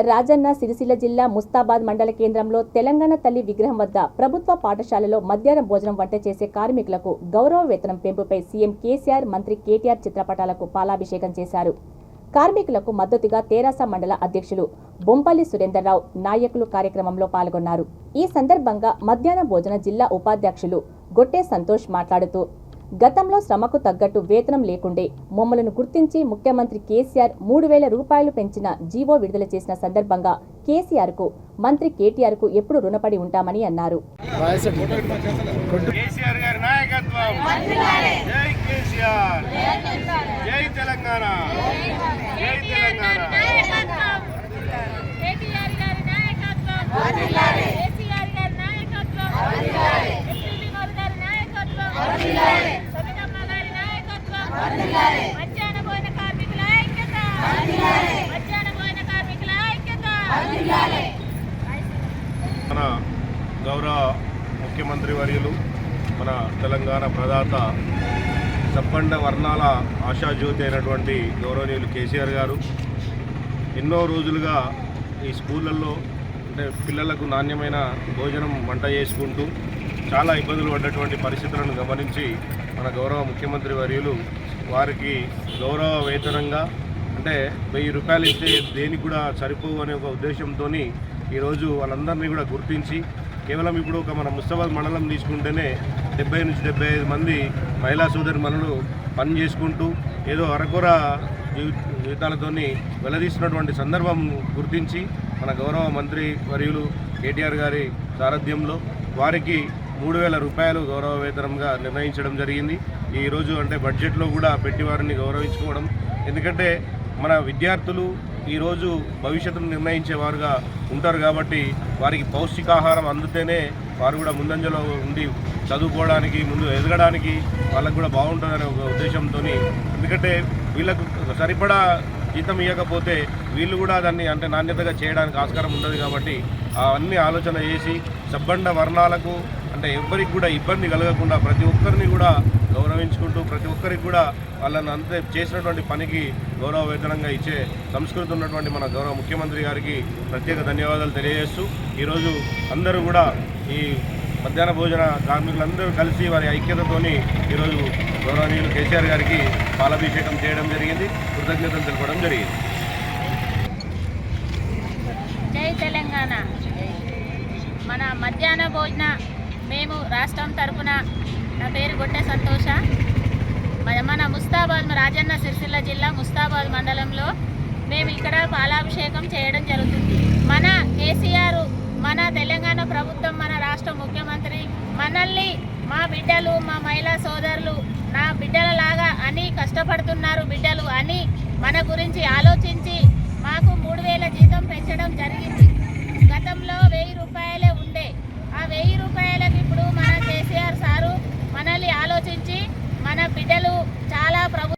రాజన్న సిరిసిల్ల జిల్లా ముస్తాబాద్ మండల కేంద్రంలో తెలంగాణ తల్లి విగ్రహం వద్ద ప్రభుత్వ పాఠశాలలో మధ్యాహ్నం భోజనం వంట చేసే కార్మికులకు గౌరవ వేతనం పెంపుపై సీఎం కేసీఆర్, మంత్రి కేటీఆర్ చిత్రపటాలకు పాలాభిషేకం చేశారు. కార్మికులకు మద్దతుగా తెరాస మండల అధ్యక్షులు బొంపల్లి సురేందర్రావు నాయకులు కార్యక్రమంలో పాల్గొన్నారు. ఈ సందర్భంగా మధ్యాహ్న భోజన జిల్లా ఉపాధ్యక్షులు గొట్టె సంతోష్ మాట్లాడుతూ, గతంలో శ్రమకు తగ్గట్టు వేతనం లేకుండే మమ్మలను గుర్తించి ముఖ్యమంత్రి కేసీఆర్ 3,000 రూపాయలు పెంచిన జీవో విడుదల చేసిన సందర్భంగా కేసీఆర్ కు, మంత్రి కేటీఆర్ కు ఎప్పుడు రుణపడి ఉంటామని అన్నారు. మన గౌరవ ముఖ్యమంత్రి వర్యులు, మన తెలంగాణ ప్రదాత, సబ్బండ వర్ణాల ఆశాజ్యోతి అయినటువంటి గౌరవనీయులు కేసీఆర్ గారు ఎన్నో రోజులుగా ఈ స్కూళ్ళల్లో అంటే పిల్లలకు నాణ్యమైన భోజనం వంట చేసుకుంటూ చాలా ఇబ్బందులు పడ్డటువంటి పరిస్థితులను గమనించి మన గౌరవ ముఖ్యమంత్రి వర్యులు వారికి గౌరవ వేతనంగా అంటే 1000 రూపాయలు ఇస్తే దేనికి కూడా సరిపోవు అనే ఒక ఉద్దేశంతో ఈరోజు వాళ్ళందరినీ కూడా గుర్తించి కేవలం ఇప్పుడు ఒక మన ముస్తాబాద్ మండలం తీసుకుంటేనే 70 నుంచి 75 మంది మహిళా సోదరి మనులు పని చేసుకుంటూ ఏదో అరకొర జీవితాలతో వెల్లదీస్తున్నటువంటి సందర్భం గుర్తించి మన గౌరవ మంత్రి వర్యులు కేటీఆర్ గారి సారథ్యంలో వారికి 3,000 రూపాయలు గౌరవ వేతనంగా నిర్ణయించడం జరిగింది. ఈరోజు అంటే బడ్జెట్లో కూడా పెట్టి వారిని గౌరవించుకోవడం, ఎందుకంటే మన విద్యార్థులు ఈరోజు భవిష్యత్తును నిర్ణయించేవారుగా ఉంటారు కాబట్టి వారికి పౌష్టికాహారం అందుతేనే వారు కూడా ముందంజలో ఉండి చదువుకోవడానికి, ముందు ఎదగడానికి వాళ్ళకు కూడా బాగుంటుందనే ఒక ఉద్దేశంతో, ఎందుకంటే వీళ్ళకు సరిపడా జీతం ఇవ్వకపోతే వీళ్ళు కూడా దాన్ని అంటే నాణ్యతగా చేయడానికి ఆస్కారం ఉండదు కాబట్టి అవన్నీ ఆలోచన చేసి సబ్బండ వర్ణాలకు అంటే ఎవ్వరికి కూడా ఇబ్బంది కలగకుండా ప్రతి ఒక్కరిని కూడా గౌరవించుకుంటూ ప్రతి ఒక్కరికి కూడా వాళ్ళని అంతే చేసినటువంటి పనికి గౌరవ వేతనంగా ఇచ్చే సంస్కృతి ఉన్నటువంటి మన గౌరవ ముఖ్యమంత్రి గారికి ప్రత్యేక ధన్యవాదాలు తెలియజేస్తూ ఈరోజు అందరూ కూడా ఈ మధ్యాహ్న భోజన కార్మికులందరూ కలిసి వారి ఐక్యతతోని ఈరోజు గౌరవనీయులు కేసీఆర్ గారికి పాలాభిషేకం చేయడం జరిగింది, కృతజ్ఞతలు తెలపడం జరిగింది. జై తెలంగాణ. మన మధ్యాహ్న భోజన మేము రాష్ట్రం తరఫున, నా పేరు గొట్టె సంతోష, మన ముస్తాబాద్ రాజన్న సిరిసిల్ల జిల్లా ముస్తాబాద్ మండలంలో మేము ఇక్కడ పాలాభిషేకం చేయడం జరుగుతుంది. మన కేసీఆర్, మన తెలంగాణ ప్రభుత్వం, మన రాష్ట్ర ముఖ్యమంత్రి మనల్ని, మా బిడ్డలు, మా మహిళా సోదరులు నా బిడ్డలలాగా అని కష్టపడుతున్నారు బిడ్డలు అని మన గురించి ఆలోచించి మాకు 3,000 జీతం పెంచడం జరిగింది. గతంలో 1,000 రూపాయలు